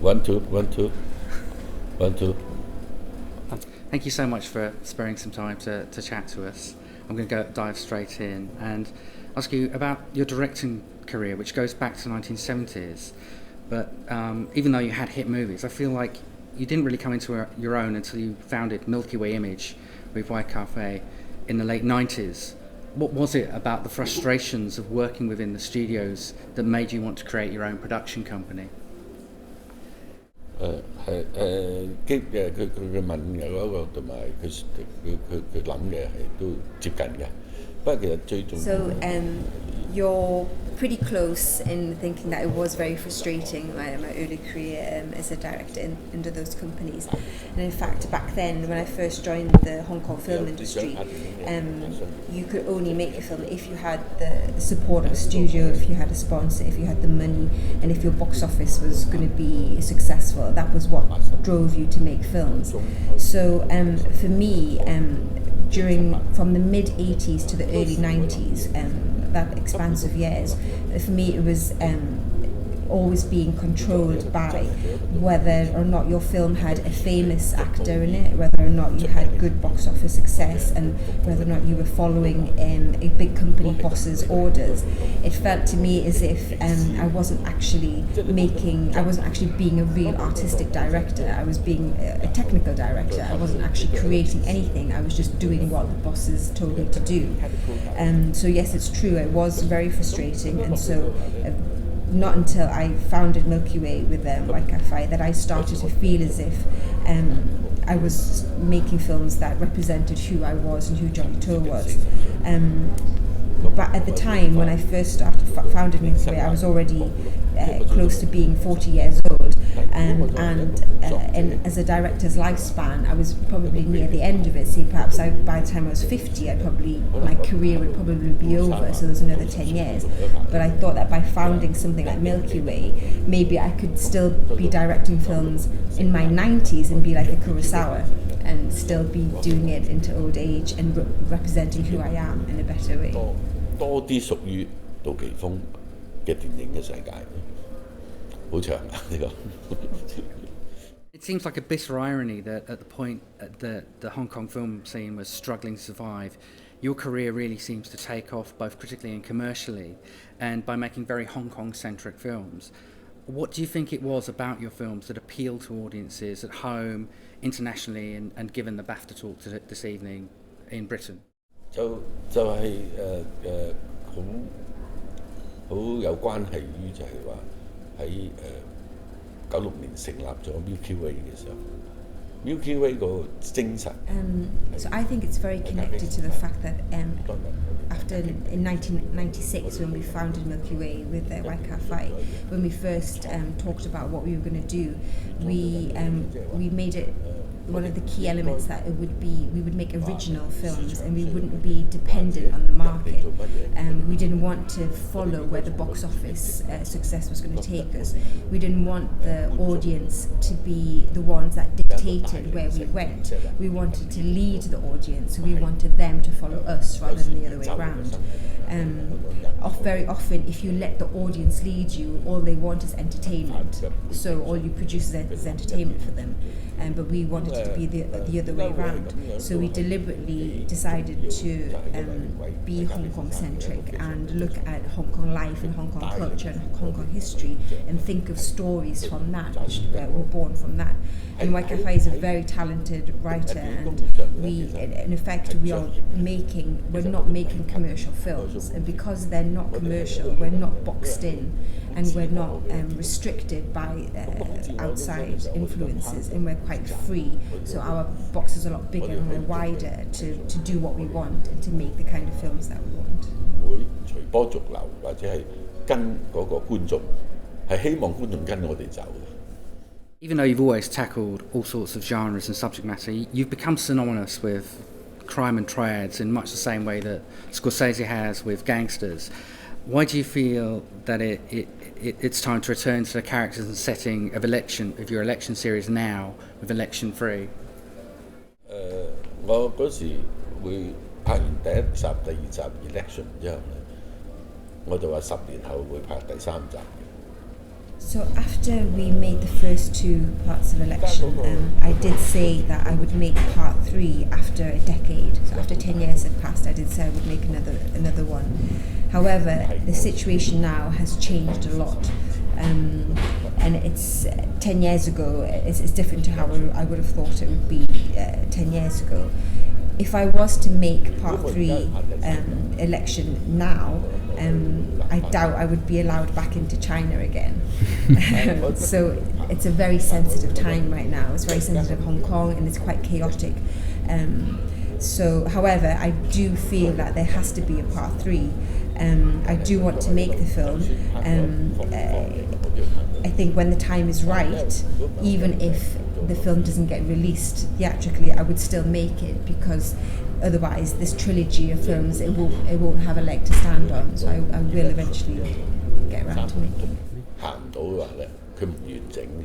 One, two, one, two, one, two. Thank you so much for sparing some time to chat to us. I'm going to dive straight in and ask you about your directing career, which goes back to the 1970s. But even though you had hit movies, I feel like you didn't really come into your own until you founded Milkyway Image with Ka-fai in the late 90s. What was it about the frustrations of working within the studios that made you want to create your own production company? 佢問嘅嗰個同埋佢諗嘅係都接近嘅，不過其實最重要。So you're pretty close in thinking that it was very frustrating my early career as a director under those companies, and in fact back then when I first joined the Hong Kong film industry, you could only make a film if you had the support of a studio, if you had a sponsor, if you had the money, and if your box office was going to be successful. That was what drove you to make films. So for me, from the mid 80s to the early 90s, that expanse of years, for me it was always being controlled by whether or not your film had a famous actor in it, whether or not you had good box office success, and whether or not you were following a big company boss's orders. It felt to me as if I wasn't actually being a real artistic director. I was being a technical director. I wasn't actually creating anything. I was just doing what the bosses told me to do. So yes, it's true, it was very frustrating, and so not until I founded Milkyway with Ka-fai that I started to feel as if I was making films that represented who I was and who Johnnie To was. But at the time when I first founded Milkyway, I was already close to being 40 years old, and as a director's lifespan, I was probably near the end of it. See, perhaps by the time I was 50, my career would probably be over, so there's another 10 years. But I thought that by founding something like Milkyway, maybe I could still be directing films in my 90s and be like a Kurosawa, and still be doing it into old age and representing who I am in a better way. 多啲屬於杜琪峰嘅電影嘅世界，好長啊呢個。It seems like a bitter irony that at the point that the Hong Kong film scene was struggling to survive, your career really seems to take off both critically and commercially, and by making very Hong Kong-centric films. What do you think it was about your films that appealed to audiences at home, internationally, and given the BAFTA talk this evening in Britain? 就係好有關係於就係話喺96年成立咗 Milkyway 嘅時候 ，Milkyway 個精神。So I think it's very connected to the fact that in 1996 when we founded Milkyway with Ka-fai, when we first talked about what we were going to do, we made it. One of the key elements that it would be, we would make original films and we wouldn't be dependent on the market. We didn't want to follow where the box office success was going to take us. We didn't want the audience to be the ones that dictated where we went. We wanted to lead the audience, so we wanted them to follow us rather than the other way around. Very often, if you let the audience lead you, all they want is entertainment. So all you produce is entertainment for them. But we wanted it to be the other way around. So we deliberately decided to be Hong Kong centric and look at Hong Kong life and Hong Kong culture and Hong Kong history and think of stories from that, which were born from that. And Ka-fai is a very talented writer, and in effect, we're not making commercial films, and because they're not commercial, we're not boxed in, and we're not restricted by outside influences, and we're quite free. So our box is a lot bigger and we're wider to do what we want and to make the kind of films that we want. 會隨波逐流或者係跟嗰個觀眾，係希望觀眾跟我哋走。Even though you've always tackled all sorts of genres and subject matter, you've become synonymous with crime and triads in much the same way that Scorsese has with gangsters. Why do you feel that it's time to return to the characters and setting of your election series now with Election 3? 我嗰時會拍完第一集、第二集 election 之後咧，我就話10年後會拍第3集嘅。So after we made the first 2 parts of Election, I did say that I would make part 3 after a decade. So after 10 years had passed, I did say I would make another one. However, the situation now has changed a lot. And it's 10 years ago, it's different to how I would have thought it would be 10 years ago. If I was to make part 3 Election now, I doubt I would be allowed back into China again. So it's a very sensitive time right now. It's very sensitive Hong Kong, and it's quite chaotic. So, however, I do feel that there has to be a part 3. I do want to make the film. I think when the time is right, even if the film doesn't get released theatrically, I would still make it, because otherwise this trilogy of films, it won't have a leg to stand on. So I will eventually get around to making it. 行唔到嘅話咧，佢唔完整嘅。